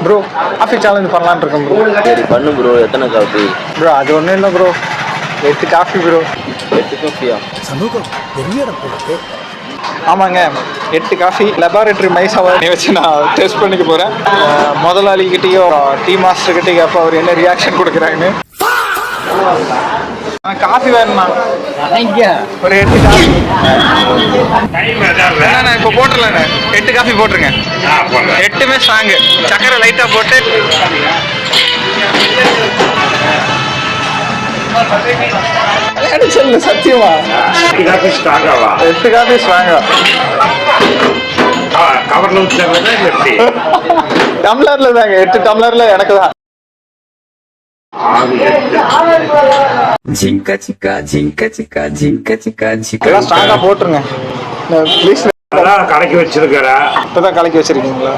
Bro coffee challenge பண்ணலான்னு இருக்கேன் bro. சரி பண்ணு ப்ரோ. எத்தனை காஃபி ப்ரோ? அது ஒன்றும் இல்லை ப்ரோ, 8 காஃபி ப்ரோ. 8 காஃபியா? சமூகம் பெரிய இடம் போட்டு. ஆமாங்க, 8 காஃபி லெபார்டரி மைசாவை வச்சு நான் டெஸ்ட் பண்ணிக்க போகிறேன். முதலாளிகிட்டையும் டீ மாஸ்டர்கிட்டையும் அப்போ அவர் என்ன ரியாக்ஷன் கொடுக்குறாங்கன்னு. காஃபி வேணுமா? ஒரு 8 காஃபி நான் இப்போ போட்டுடலாண்ணே. 8 காஃபி போட்டுருங்க. 8மே ஸ்ட்ராங்கு. சக்கரை லைட்டாக போட்டு சொல்லு சத்தியமா 8 காஃபி ஸ்ட்ராங்காவா? 8 காஃபி ஸ்ட்ராங்கா? கவர்ல ஊத்துறதா இல்ல எப்படி? டம்ளர்ல தாங்க, 8 டம்ளர்ல எனக்கு தான். ஜிங்கா சிக்கா ஜிங்கா சிக்கா ஜிங்கா சிக்கா ஜிங்கா எல்லாம் ஸ்ட்ராங்கா போட்டுருங்க ப்ளீஸ். அதான் கலக்கி வச்சிருக்கா. இப்பதான் கலக்கி வச்சிருக்கீங்களா?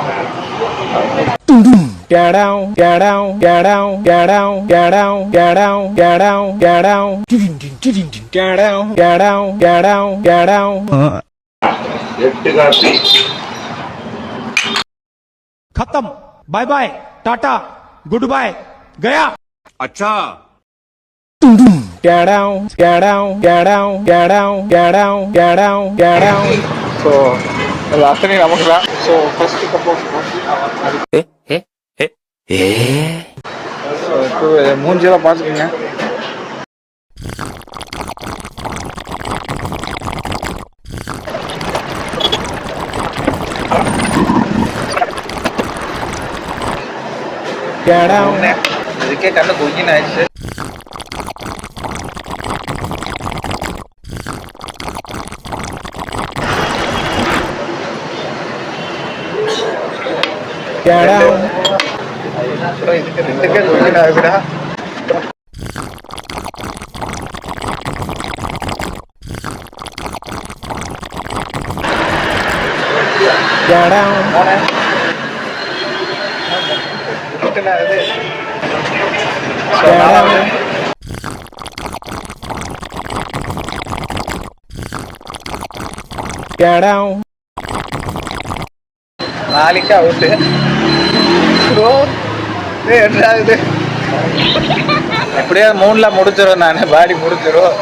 Get down, get down, get down, get down, get down, get down, get down, get down, get down, get down, get down, get down. 8 coffee. खत्म. Bye bye, tata, goodbye, गया. अच्छा. Get down, get down, get down, get down, get down, get down, get down. So அது அத்தனை நமக்கு தான். So first cup of coffee. இப்போ மூஞ்சியெல்லாம் பார்த்துக்கோங்க. Get down. இதுக்கே கண்ணு கொங்கின்னு ஆயிடுச்சு. Get down. இதுக்கு 2க்கே கொங்கின்னு ஆகுதுடா. Get down. Get down. நாளைக்கு அவுட்டு ப்ரோ. என்ன ஆகுது? எப்படியா 3ல முடிச்சிடும். நான் பாடி முடிச்சிடும்.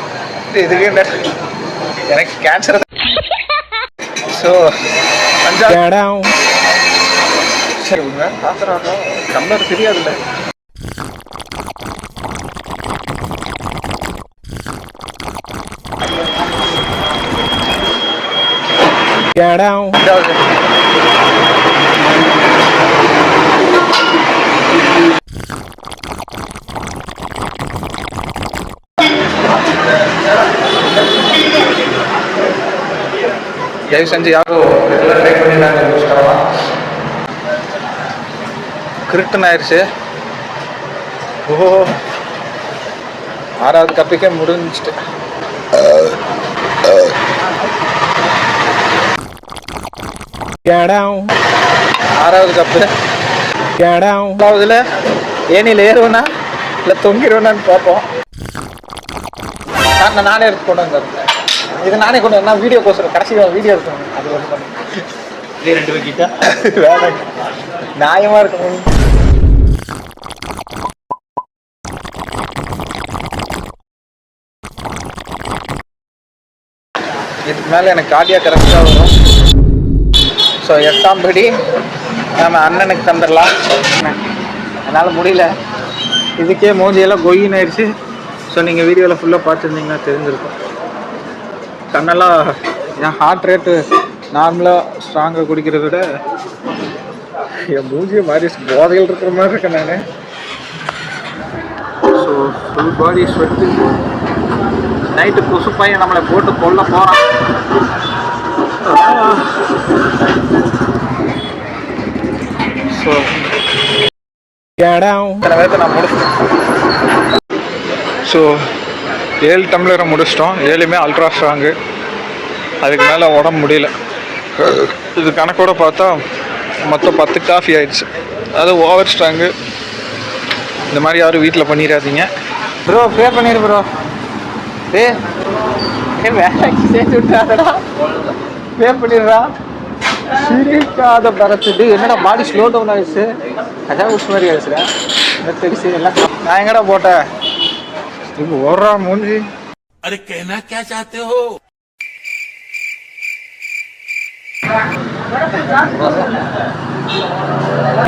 இதுக்கு எனக்கு கேன்சர். So Get down. சரி விடுங்க, பார்க்குறாங்க. டம்ளர் தெரியாதுல்ல. Get down. தயவு செஞ்சு யாரும் ட்ரை பண்ணிடலாங்க. கிரிட்டன் ஆயிடுச்சு. ஓ 6வது கப்புக்கே முடிஞ்சிட்டு. Get down. 6வது கப்பு. Get down. 6வதுல ஏனியில் ஏறுவேனா இல்லை தொங்கிடுவேனான்னு பார்ப்போம். நானே எடுத்து கொண்டு வந்தேன். இது நானே கொண்டு வந்தேன். வீடியோ கோசரம் கடைசி வீடியோ எடுக்கணும். அது ஒன்று பண்ணி 2 வைக்கிட்டா வேணாங்க. நியாயமாக இருக்கணும். இதுக்கு மேலே எனக்கு கார்டியா கரெக்டாக வரும். ஸோ 8ஆம் படி நம்ம அண்ணனுக்கு தந்துடலாம். என்னால் முடியல. இதுக்கே மூஞ்சியெல்லாம் கொயின்னு ஆயிடுச்சு. ஸோ நீங்கள் வீடியோவில் ஃபுல்லாக பார்த்துருந்தீங்கன்னா தெரிஞ்சிருக்கும். கண்ணெல்லாம் என் ஹார்ட் ரேட்டு நார்மலாக ஸ்ட்ராங்காக குடிக்கிறத விட என் மூஞ்சியை மாதிரி போதைகள் இருக்கிற மாதிரி இருக்கேன் நான். So full body ஸ்வெட்டு. நைட்டு கொசு பையன் நம்மளை போட்டு கொல்ல போகிறான். So Get down. இத்தனை பேர்த்த நான் முடிச்சிட்டேன். ஸோ 7 டம்ளரை முடிச்சிட்டோம். 7மே அல்ட்ரா ஸ்ட்ராங்கு. அதுக்கு மேலே உடம்பு முடியல. இது கணக்கோட பார்த்தா மொத்தம் 10 காஃபி ஆயிடுச்சு. அது ஓவர் ஸ்ட்ராங்கு. இந்த மாதிரி யாரும் வீட்டில் பண்ணிடாதீங்க. ப்ரோ பே பண்ணிடு ப்ரோ. வேலைக்கு சேர்த்து விட்டாடா. பே பண்ணிடுறா. சிரிக்காத பரத்துட்டு என்னடா பாடி ஸ்லோ டவுன் ஆயிடுச்சு. கஜா ஊசி மாதிரி ஆயிடுச்சுடா. தெரிச்சு எல்லாம் நான் எங்கடா போட்டேன் இப்போ ஓடுறா மூஞ்சி. अरे कहना क्या चाहते हो?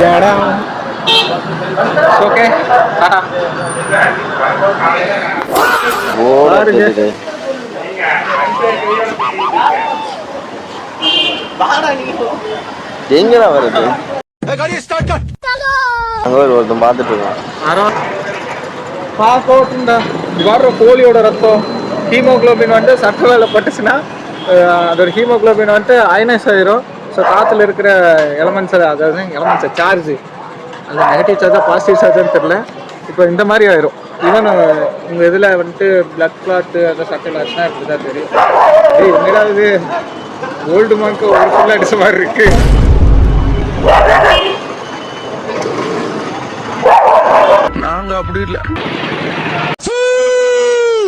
Get down. ஓகே போர் பாருங்க. அடிக்குது. எங்கடா வருது? அங்க ஒரு ஒருத்தன் பார்த்துட்டு இருக்கான். பார்க்கோட்டுண்டா வர்ற கோழியோட ரத்தம் ஹீமோகுளோபின் வந்து சட்ட வேலை பட்டுச்சுன்னா அதோட ஹீமோகுளோபின் வந்து அயனைஸ் ஆயிரும். ஸோ காற்றுல இருக்கிற எலமெண்ட்ஸ் அதாவது எலமெண்ட்ஸை சார்ஜ் அது நெகட்டிவ் சார்ஜாக பாசிட்டிவ் சார்ஜான்னு தெரில. இப்போ இந்த மாதிரி ஆயிரும். ஈவன் உங்கள் இதில் வந்துட்டு பிளட் கிளாட்டு அதை சட்டையில் ஆச்சுன்னா இப்படி தான் தெரியும். என்னடா இது ஓல்டு மார்க்கு ஒரு ஃபுல்லாக அடிச்ச மாதிரி இருக்கு. நாங்க அப்படி இல்லை.